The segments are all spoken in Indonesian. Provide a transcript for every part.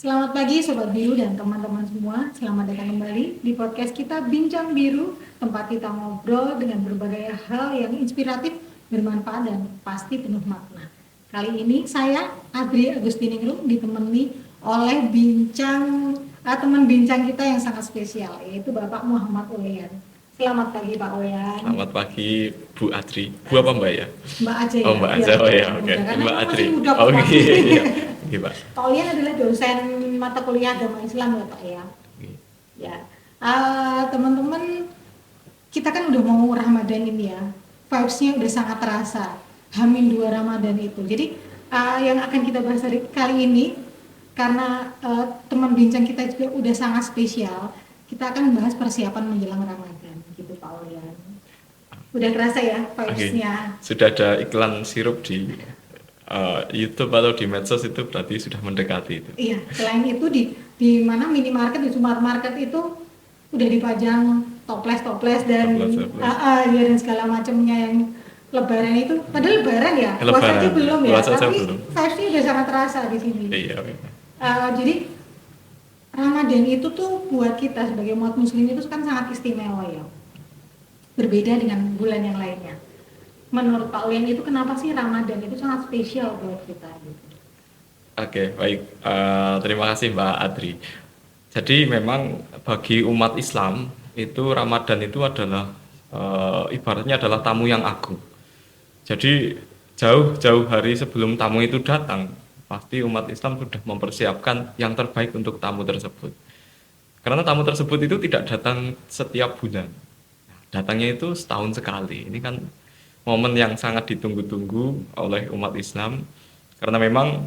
Selamat pagi Sobat Biru dan teman-teman semua. Selamat datang kembali di podcast kita Bincang Biru, tempat kita ngobrol dengan berbagai hal yang inspiratif, bermanfaat dan pasti penuh makna. Kali ini saya Adri Agustiningrum ditemani oleh teman bincang kita yang sangat spesial, yaitu Bapak Muhammad Ulean. Selamat pagi Pak Ulean. Selamat pagi Bu Adri. Bu apa Mbak ya? Mbak aja ya. Oh Mbak Biar aja, oh ya, oke. muda, karena Mbak kan Adri. masih muda Oh Pak. iya, iya Pak. Pak Ulian adalah dosen mata kuliah agama Islam ya Pak ya. Oke. Ya, teman-teman, kita kan udah mau Ramadan ini ya, vibes-nya udah sangat terasa. Hamin 2 Ramadan itu. Jadi yang akan kita bahas kali ini, karena teman bincang kita juga udah sangat spesial, kita akan membahas persiapan menjelang Ramadan, gitu Pak Ulian. Udah terasa ya vibes-nya. Sudah ada iklan sirup di YouTube atau di medsos itu berarti sudah mendekati itu. Iya, selain itu di mana minimarket, di supermarket itu udah dipajang toples dan ya dan segala macamnya yang lebaran itu. Padahal lebaran ya, puasa aja belum ya, tapi vibes-nya udah sangat terasa di sini. Iya. Jadi Ramadan itu tuh buat kita sebagai umat muslim itu kan sangat istimewa ya. Berbeda dengan bulan yang lainnya. Menurut Pak Ulian itu kenapa sih Ramadan itu sangat spesial buat kita gitu? Oke, baik. Terima kasih Mbak Adri. Jadi memang bagi umat Islam itu Ramadan itu adalah ibaratnya adalah tamu yang agung. Jadi jauh-jauh hari sebelum tamu itu datang, pasti umat Islam sudah mempersiapkan yang terbaik untuk tamu tersebut. Karena tamu tersebut itu tidak datang setiap bulan. Datangnya itu setahun sekali. Ini kan momen yang sangat ditunggu-tunggu oleh umat Islam. Karena memang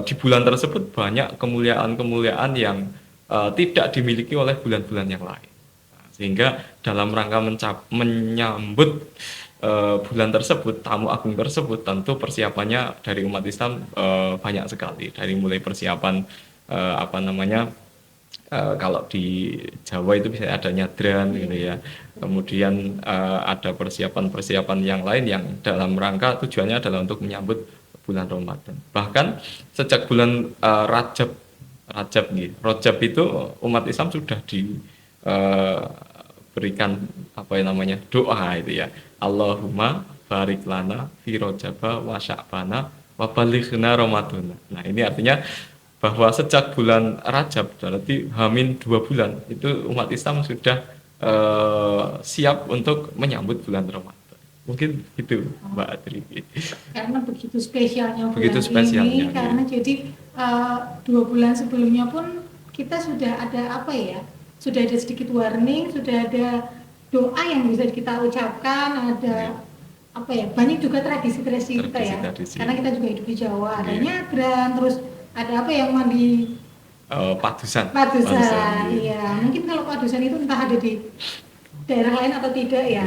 di bulan tersebut banyak kemuliaan-kemuliaan yang tidak dimiliki oleh bulan-bulan yang lain. Sehingga dalam rangka menyambut bulan tersebut, tamu agung tersebut, tentu persiapannya dari umat Islam banyak sekali. Dari mulai persiapan kalau di Jawa itu bisa ada nyadran gitu ya. Kemudian ada persiapan-persiapan yang lain yang dalam rangka tujuannya adalah untuk menyambut bulan Ramadan. Bahkan sejak bulan Rajab itu umat Islam sudah diberikan doa itu ya. Allahumma barik lana fi Rajaba wa Sya'bana wa balighna Ramadan. Nah, ini artinya bahwa sejak bulan Rajab berarti hamin 2 bulan itu umat Islam sudah siap untuk menyambut bulan Ramadan. Mungkin itu Mbak Adri. Karena begitu spesialnya bulan ini karena jadi 2 bulan sebelumnya pun kita sudah ada sudah ada sedikit warning, sudah ada doa yang bisa kita ucapkan, ada banyak juga tradisi-tradisi kita ya, karena kita juga hidup di Jawa, ada nyadran, terus ada mandi padusan. Iya. Mungkin kalau padusan itu entah ada di daerah lain atau tidak ya.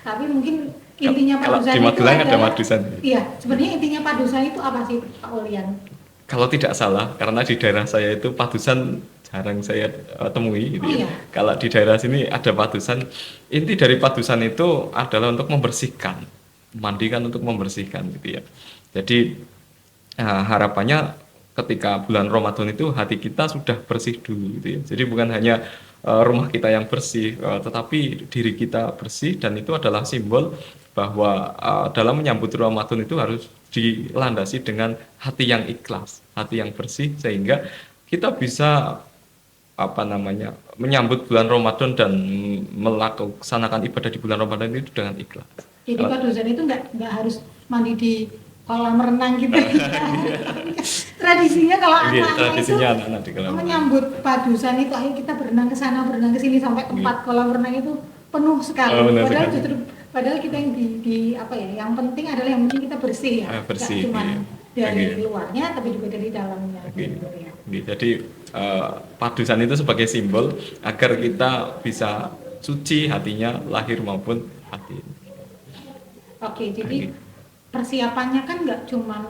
Tapi mungkin intinya padusan di Magelang itu ada padusan. Iya, sebenarnya intinya padusan itu apa sih Pak Ulian? Kalau tidak salah, karena di daerah saya itu padusan jarang saya temui gitu ya. Kalau di daerah sini ada padusan. Inti dari padusan itu adalah untuk membersihkan, memandikan untuk membersihkan gitu ya. Jadi harapannya ketika bulan Ramadan itu hati kita sudah bersih dulu gitu ya. Jadi bukan hanya rumah kita yang bersih, tetapi diri kita bersih, dan itu adalah simbol bahwa dalam menyambut Ramadan itu harus dilandasi dengan hati yang ikhlas, hati yang bersih, sehingga kita bisa menyambut bulan Ramadan dan melaksanakan ibadah di bulan Ramadan itu dengan ikhlas. Jadi padusan itu nggak harus mandi di kolam renang gitu. Tradisinya kalau anak-anak di kolam menyambut padusan itu, ayo kita berenang ke sana, berenang ke sini, sampai tempat kolam renang itu penuh sekali. Padahal kita yang yang penting adalah yang penting kita bersih ya. Bersih. Cuma dari luarnya tapi juga dari dalamnya. Jadi padusan itu sebagai simbol agar kita bisa suci hatinya, lahir maupun batin. Jadi persiapannya kan nggak cuma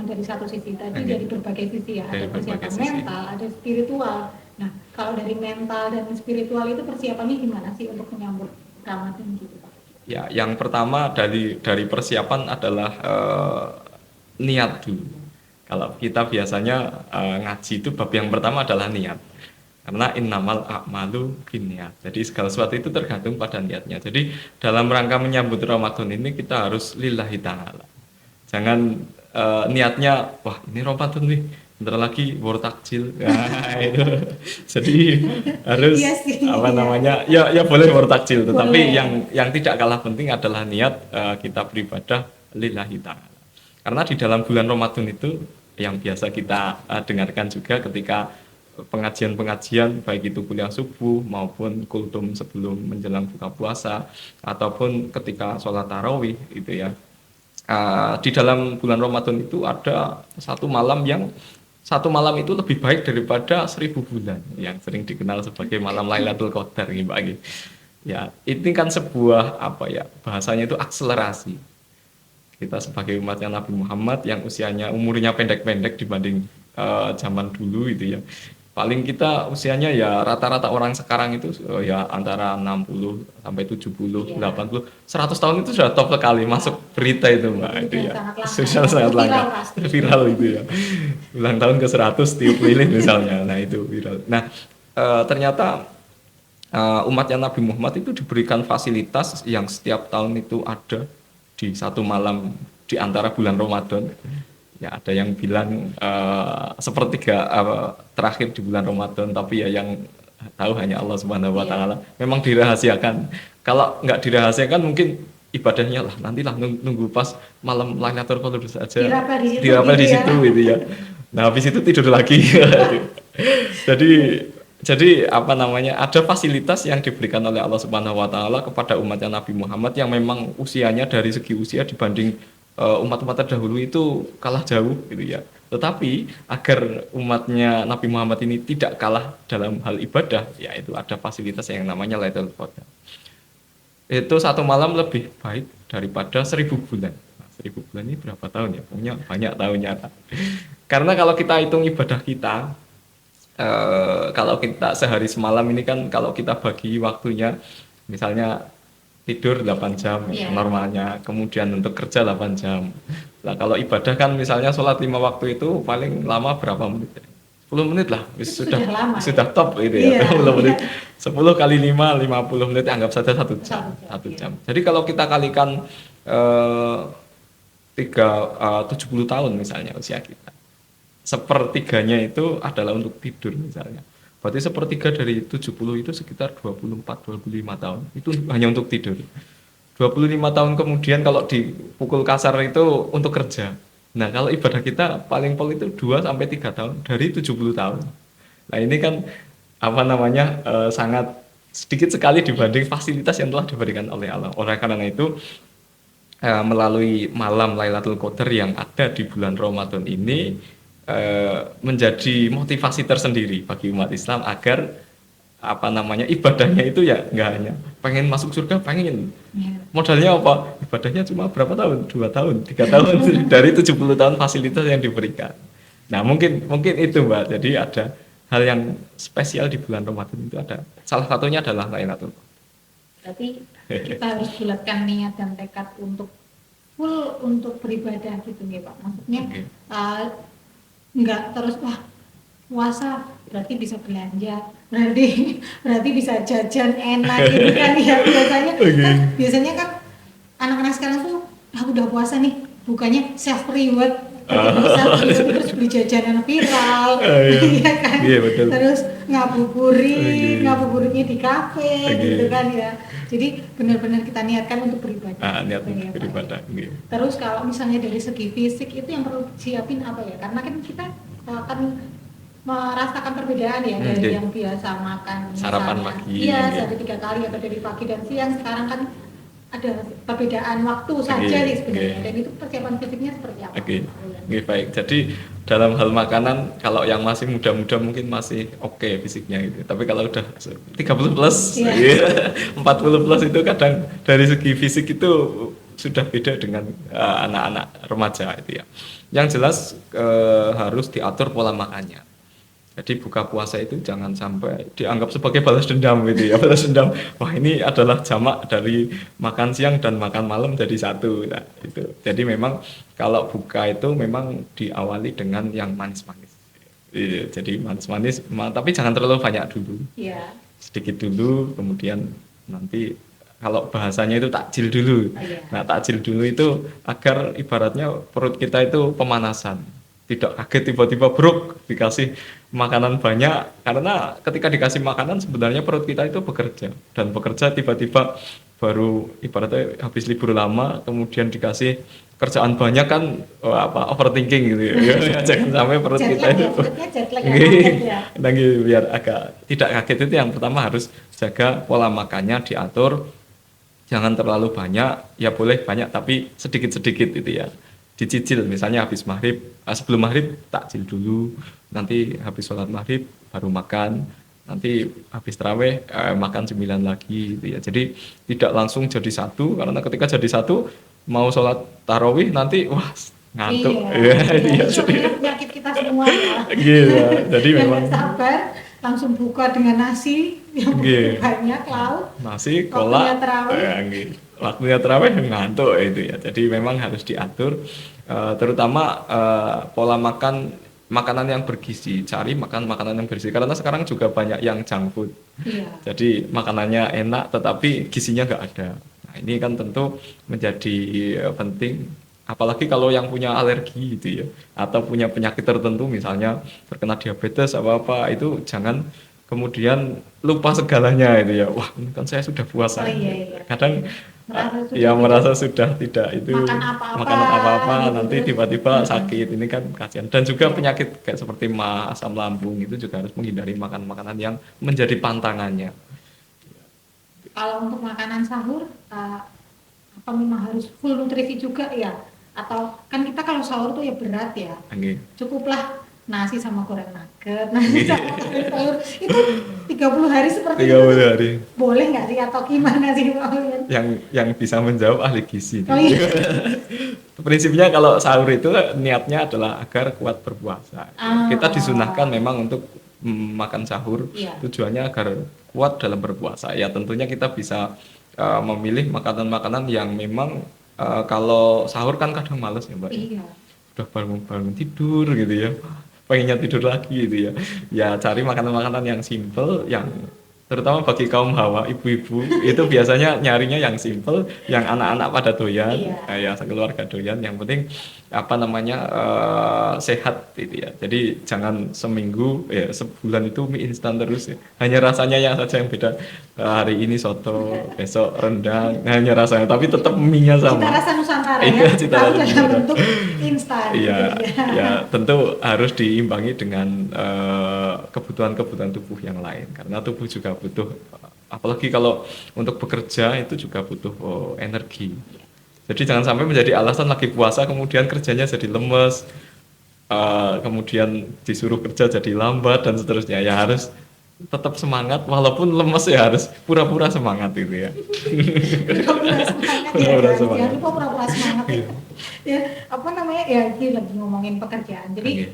dari satu sisi tadi, dari berbagai sisi ya. Ada persiapan mental, ada spiritual. Nah, kalau dari mental dan spiritual itu persiapannya gimana sih untuk menyambut Ramadan gitu Pak? Ya, yang pertama dari persiapan adalah niat dulu. Kalau kita biasanya ngaji itu bab yang pertama adalah niat. Karena innamal a'malu binniyat. Jadi segala sesuatu itu tergantung pada niatnya. Jadi dalam rangka menyambut Ramadan ini kita harus lillahi ta'ala. Jangan niatnya, wah ini Ramadan nih, bentar lagi war takjil. Nah, itu. Jadi harus Iya sih. apa namanya? Ya boleh war takjil, tetapi Boleh. yang tidak kalah penting adalah niat kita beribadah lillahi ta'ala. Karena di dalam bulan Ramadan itu yang biasa kita dengarkan juga ketika pengajian-pengajian baik itu kuliah subuh maupun kultum sebelum menjelang buka puasa ataupun ketika sholat tarawih itu ya. Di dalam bulan Ramadan itu ada satu malam itu lebih baik daripada 1000 bulan yang sering dikenal sebagai malam Lailatul Qadar gitu Pak. Ya, ini kan sebuah apa ya bahasanya itu akselerasi. Kita sebagai umatnya Nabi Muhammad yang usianya umurnya pendek-pendek dibanding zaman dulu itu ya. Paling kita usianya ya rata-rata orang sekarang itu ya antara 60 sampai 70, Iya. 80, 100 tahun itu sudah top sekali masuk berita itu Mbak Itu itu ya. sangat langka. Sudah sangat Viral langka. pasti. Viral itu ya. Ulang tahun ke 100 tiup lilin misalnya. Nah, itu viral. Nah, ternyata umatnya Nabi Muhammad itu diberikan fasilitas yang setiap tahun itu ada di satu malam di antara bulan Ramadan. Ya ada yang bilang sepertiga terakhir di bulan Ramadan, tapi ya yang tahu hanya Allah Subhanahu Wa Taala. Memang dirahasiakan. Kalau nggak dirahasiakan mungkin ibadahnya lah nantilah nunggu pas malam Lailatul Qadar saja. Dirapel di gitu situ gitu ya. Nah habis itu tidur lagi. Jadi apa namanya ada fasilitas yang diberikan oleh Allah Subhanahu Wa Taala kepada umatnya Nabi Muhammad yang memang usianya dari segi usia dibanding umat-umat terdahulu itu kalah jauh gitu ya. Tetapi agar umatnya Nabi Muhammad ini tidak kalah dalam hal ibadah, yaitu ada fasilitas yang namanya Lailatul Qadar. Itu satu malam lebih baik daripada 1000 bulan. Nah, 1000 bulan ini berapa tahun ya? Punya banyak tahunnya. Karena kalau kita hitung ibadah kita, kalau kita sehari semalam ini kan kalau kita bagi waktunya, misalnya tidur 8 jam normalnya, kemudian untuk kerja 8 jam. Nah, kalau ibadah kan misalnya sholat 5 waktu itu paling lama berapa menit? 10 menit lah, sudah lama, sudah top gitu ya. 10 menit. 10 kali 5, 50 menit anggap saja 1 jam. 1 jam. Jadi kalau kita kalikan 70 tahun misalnya usia kita. Sepertiganya itu adalah untuk tidur misalnya. Berarti sepertiga dari 70 itu sekitar 24-25 tahun. Itu hanya untuk tidur. 25 tahun kemudian kalau dipukul kasar itu untuk kerja. Nah, kalau ibadah kita paling pol itu 2-3 tahun dari 70 tahun. Nah, ini kan apa namanya sangat sedikit sekali dibanding fasilitas yang telah diberikan oleh Allah. Oleh karena itu melalui malam Lailatul Qadar yang ada di bulan Ramadan ini menjadi motivasi tersendiri bagi umat Islam agar apa namanya ibadahnya itu ya nggak hanya pengen masuk surga, pengen modalnya apa ibadahnya cuma berapa tahun, 2 tahun, 3 tahun dari 70 tahun fasilitas yang diberikan. Nah mungkin itu Mbak, jadi ada hal yang spesial di bulan Ramadan itu ada, salah satunya adalah Lailatul Qadar. Berarti kita harus bulatkan niat dan tekad untuk full untuk beribadah gitu ya Pak, maksudnya nggak terus wah puasa berarti bisa belanja, berarti bisa jajan enak gitu kan ya biasanya kan anak-anak sekarang tuh udah puasa nih bukannya self reward, terus beli jajanan viral iya kan, betul. terus ngabuburitnya di kafe gitu kan ya. Jadi benar-benar kita niatkan untuk beribadah. Niat untuk beribadah. Terus kalau misalnya dari segi fisik itu yang perlu siapin apa ya? Karena kan kita akan merasakan perbedaan ya dari yang biasa makan sarapan pagi. Iya, sehari 3 kali atau dari pagi dan siang. Sekarang kan ada perbedaan waktu saja nih sebenarnya. Dan itu persiapan fisiknya seperti apa? Baik. Jadi dalam hal makanan kalau yang masih muda-muda mungkin masih oke fisiknya gitu. Tapi kalau udah 30 plus, 40 plus itu kadang dari segi fisik itu sudah beda dengan anak-anak remaja itu ya. Yang jelas harus diatur pola makannya. Jadi buka puasa itu jangan sampai dianggap sebagai balas dendam gitu ya, balas dendam. Wah ini adalah jamak dari makan siang dan makan malam jadi satu. Nah, itu. Jadi memang kalau buka itu memang diawali dengan yang manis-manis. Iya, jadi manis-manis, tapi jangan terlalu banyak dulu. Iya. Sedikit dulu, kemudian nanti kalau bahasanya itu takjil dulu. Oh, iya. Nah, takjil dulu itu agar ibaratnya perut kita itu pemanasan. Tidak kaget tiba-tiba bruk dikasih makanan banyak, karena ketika dikasih makanan sebenarnya perut kita itu bekerja, dan bekerja tiba-tiba baru ibaratnya habis libur lama kemudian dikasih kerjaan banyak kan overthinking gitu ya. Jangan sampai perut Jet kita lag itu ya, perutnya jet lag ya, kaget ya. lagi biar agak tidak kaget itu yang pertama harus jaga pola makannya diatur, jangan terlalu banyak, ya boleh banyak tapi sedikit-sedikit gitu ya. Dicicil, misalnya habis maghrib, sebelum maghrib takjil dulu, nanti habis sholat maghrib baru makan, nanti habis taraweh makan cemilan lagi gitu ya. Jadi tidak langsung jadi satu, karena ketika jadi satu mau sholat tarawih nanti wah ngantuk. Iya, Iya, itu penyakit kita semua ya. gitu. Jadi Yang memang nggak sabar langsung buka dengan nasi yang Iya. banyak lauk. nasi, Waktunya kolak, tarawih. gitu. Waktunya tarawih ngantuk itu ya. Jadi memang harus diatur, terutama pola makan makanan yang bergizi. Cari makan makanan yang bergizi karena sekarang juga banyak yang junk food. Iya. Jadi makanannya enak tetapi gizinya nggak ada. Nah, ini kan tentu menjadi penting, apalagi kalau yang punya alergi gitu ya, atau punya penyakit tertentu misalnya terkena diabetes apa-apa, itu jangan kemudian lupa segalanya itu ya. Wah, ini kan saya sudah puasa. Oh, iya. Kadang Merasa sudah sudah tidak itu makan apa-apa, makanan apa-apa gitu. nanti tiba-tiba sakit, ini kan kasihan. Dan juga penyakit kayak seperti MAS, asam lambung itu juga harus menghindari makan makanan yang menjadi pantangannya. Kalau untuk makanan sahur, apa memang harus full nutrisi juga ya? Atau kan kita kalau sahur tuh ya berat ya, Oke. cukuplah nasi sama goreng nugget, nasi sama goreng telur, itu 30 hari seperti 30 itu hari. boleh nggak sih atau gimana sih Pak Ulyan? Yang bisa menjawab ahli gizi. Oh iya. Prinsipnya kalau sahur itu niatnya adalah agar kuat berpuasa. Ah. Kita disunahkan memang untuk makan sahur, Iya. tujuannya agar kuat dalam berpuasa. Ya tentunya kita bisa memilih makanan-makanan yang memang kalau sahur kan kadang males ya Mbak. Iya. Udah bangun tidur gitu ya, pengennya tidur lagi gitu ya. Ya cari makanan-makanan yang simple, yang terutama bagi kaum hawa, ibu-ibu itu biasanya nyarinya yang simple, yang anak-anak pada doyan, Iya. ya sekeluarga doyan, yang penting sehat gitu ya. Jadi jangan seminggu ya sebulan itu mie instan terus ya. Hanya rasanya yang saja yang beda. Hari ini soto, besok rendang, hanya rasanya tapi tetap mie-nya sama. Cita rasa Nusantara Iya, ya, cita tahu rasa dalam Nusantara. bentuk instan. Iya, gitu ya tentu harus diimbangi dengan kebutuhan-kebutuhan tubuh yang lain, karena tubuh juga butuh, apalagi kalau untuk bekerja itu juga butuh energi. Jadi jangan sampai menjadi alasan lagi puasa kemudian kerjanya jadi lemes, kemudian disuruh kerja jadi lambat dan seterusnya. Ya harus tetap semangat walaupun lemes, ya harus pura-pura semangat gitu ya. Pura-pura semangat ya, Pura-pura jangan semangat. lupa pura-pura semangat ya. Ya, apa namanya ya, ini lagi ngomongin pekerjaan. Jadi Oke.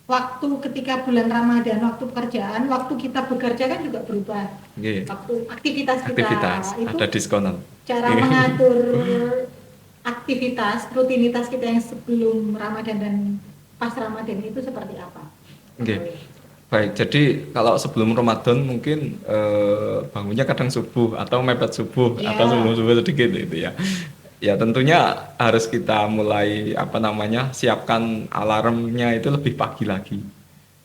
waktu ketika bulan Ramadan, waktu pekerjaan, waktu kita bekerja kan juga berubah. Oke. Waktu aktivitas kita Aktivitas itu ada diskonan. cara mengatur aktivitas, rutinitas kita yang sebelum Ramadan dan pas Ramadan itu seperti apa? Oke. Baik, jadi kalau sebelum Ramadan mungkin bangunnya kadang subuh atau mepet subuh Iya. atau sebelum subuh sedikit gitu ya. Ya tentunya harus kita mulai siapkan alarmnya itu lebih pagi lagi.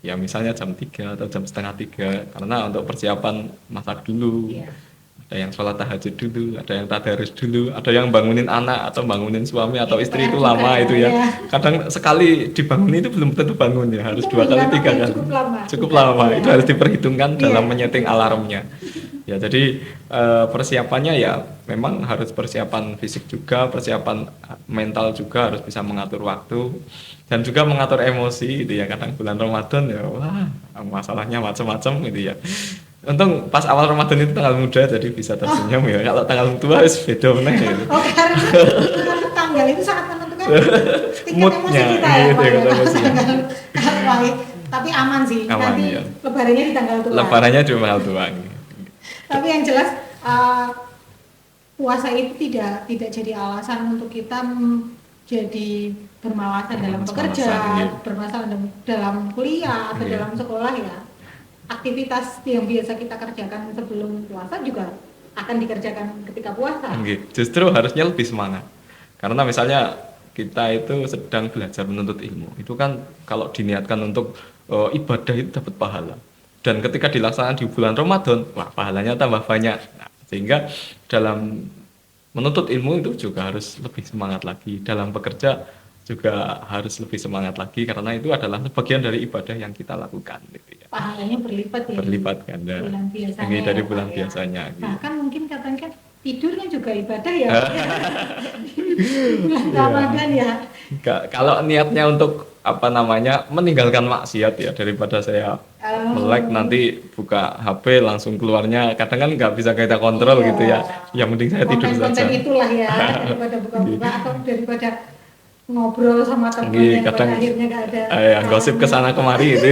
Ya misalnya jam 3 atau jam setengah 3, karena untuk persiapan masak dulu. Iya. Ada yang sholat tahajud dulu, ada yang tadarus dulu, ada yang bangunin anak atau bangunin suami atau Itu istri PR itu juga lama itu ya. ya. Kadang sekali dibangun itu belum tentu bangun ya, harus Itu 2 kali, menggunakan 3 kali. cukup lama. Cukup Bukan, lama, ya. itu harus diperhitungkan dalam Iya. menyeting alarmnya. Ya jadi persiapannya ya memang harus persiapan fisik juga, persiapan mental juga, harus bisa mengatur waktu dan juga mengatur emosi gitu ya. Kadang bulan Ramadan ya wah masalahnya macam-macam gitu ya. Untung pas awal Ramadan itu tanggal muda jadi bisa tersenyum ya. Kalau tanggal tua wis beda meneh gitu. Oh, karena tanggal itu sangat menentukan tingkat Moodnya, emosi kita ya, iya, Pak, tingkat ya. emosi. Tanggal baik. Tapi aman sih. Aman Nanti ya. lebarannya di tanggal tua. Lebarannya cuma tuang. Tapi yang jelas puasa itu tidak jadi alasan untuk kita jadi bermalas dalam bekerja, bermalas dalam kuliah atau dalam sekolah ya. Aktivitas yang biasa kita kerjakan sebelum puasa juga akan dikerjakan ketika puasa. Justru harusnya lebih semangat. Karena misalnya kita itu sedang belajar menuntut ilmu. Itu kan kalau diniatkan untuk ibadah itu dapat pahala. Dan ketika dilaksanakan di bulan Ramadan, wah pahalanya tambah banyak. Nah, sehingga dalam menuntut ilmu itu juga harus lebih semangat lagi. Dalam bekerja juga harus lebih semangat lagi karena itu adalah bagian dari ibadah yang kita lakukan gitu ya. Pahalanya berlipat ya. Berlipat ganda. Bulan biasanya. Dari bulan biasanya. Ya. Bahkan mungkin katanya tidurnya juga ibadah ya. Bulan Ramadan ya. Kalau niatnya untuk meninggalkan maksiat ya, daripada saya melek nanti buka HP langsung keluarnya, kadang kan nggak bisa kita kontrol gitu ya. Yang penting saya tidur saja. Konten itulah ya, daripada buka-buka atau daripada ngobrol sama teman yang pada akhirnya nggak ada. Gosip kesana kemari gitu.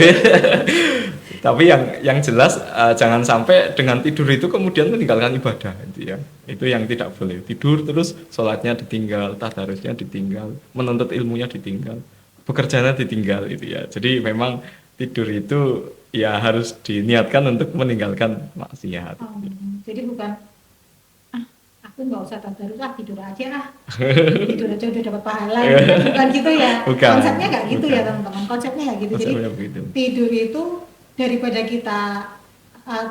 Tapi yang jelas jangan sampai dengan tidur itu kemudian meninggalkan ibadah gitu ya. Itu yang tidak boleh. Tidur terus sholatnya ditinggal, tadarusnya ditinggal, menuntut ilmunya ditinggal, bekerjanya ditinggal itu ya. Jadi memang tidur itu ya harus diniatkan untuk meninggalkan maksiat. Jadi bukan aku nggak usah tadarus tidur aja tidur aja udah dapat pahala bukan gitu ya. Konsepnya nggak gitu ya teman-teman. Konsepnya nggak gitu. Jadi tidur itu daripada kita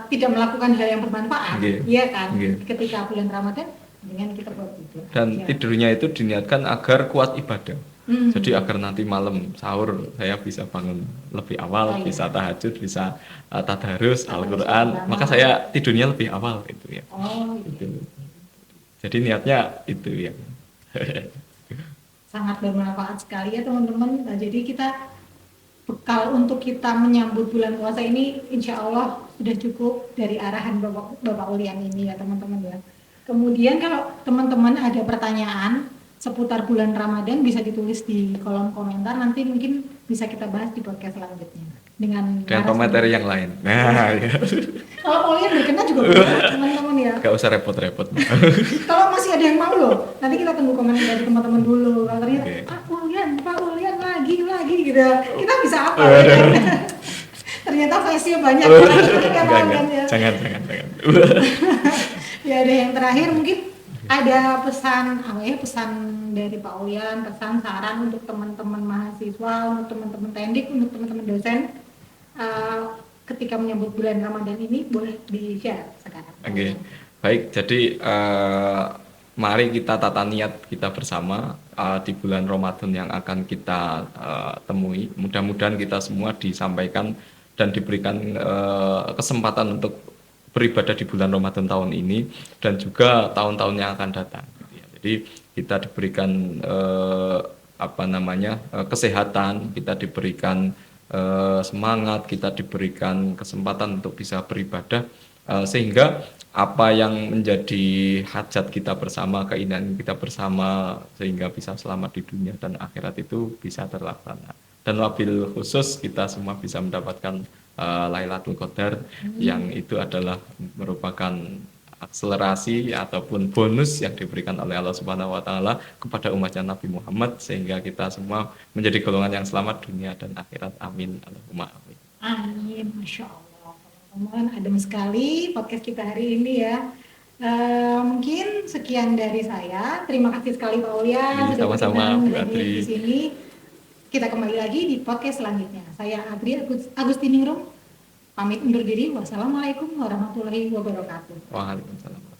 tidak melakukan hal yang bermanfaat, iya kan? Ketika bulan Ramadan, dengan kita buat tidur. Dan tidurnya itu diniatkan agar kuat ibadah. Jadi agar nanti malam sahur saya bisa bangun lebih awal, bisa tahajud, bisa tadarus Al-Quran, maka saya tidurnya lebih awal itu ya. Gitu. Jadi niatnya itu ya. Sangat bermanfaat sekali ya teman-teman. Nah, jadi kita bekal untuk kita menyambut bulan puasa ini insya Allah sudah cukup dari arahan Bapak Ulian ini ya teman-teman ya. Kemudian kalau teman-teman ada pertanyaan seputar bulan Ramadan bisa ditulis di kolom komentar, nanti mungkin bisa kita bahas di podcast selanjutnya dengan komentar yang lain. Nah, ya. Kalau Ulian berkenan juga bisa teman-teman ya. Gak usah repot-repot. Kalau masih ada yang mau loh, nanti kita tunggu komen dari teman-teman dulu. Kalau ternyata Pak Ulian lagi gitu. Kita bisa apa ya? Ternyata fansnya banyak. Jangan. Ya ada yang terakhir mungkin ada pesan dari Pak Ulian, pesan saran untuk teman-teman mahasiswa, untuk teman-teman tendik, untuk teman-teman dosen ketika menyambut bulan Ramadan ini, boleh di-share sekarang. Baik, jadi mari kita tata niat kita bersama di bulan Ramadan yang akan kita temui. Mudah-mudahan kita semua disampaikan dan diberikan kesempatan untuk beribadah di bulan Ramadan tahun ini dan juga tahun-tahun yang akan datang. Jadi kita diberikan kesehatan, kita diberikan semangat, kita diberikan kesempatan untuk bisa beribadah sehingga apa yang menjadi hajat kita bersama, keinginan kita bersama sehingga bisa selamat di dunia dan akhirat itu bisa terlaksana. Dan wabil khusus kita semua bisa mendapatkan Lailatul Qadar yang itu adalah merupakan akselerasi ataupun bonus yang diberikan oleh Allah Subhanahu wa taala kepada umatnya Nabi Muhammad sehingga kita semua menjadi golongan yang selamat dunia dan akhirat. Amin. Allahumma amin. Amin. Masya Allah. Teman-teman, adem sekali podcast kita hari ini ya. Mungkin sekian dari saya. Terima kasih sekali Pak Ulian sudah sama-sama Bu berkenan Adri di sini. Kita kembali lagi di podcast selanjutnya. Saya Adri Agustiningrum pamit undur diri. Wassalamualaikum warahmatullahi wabarakatuh. Waalaikumsalam.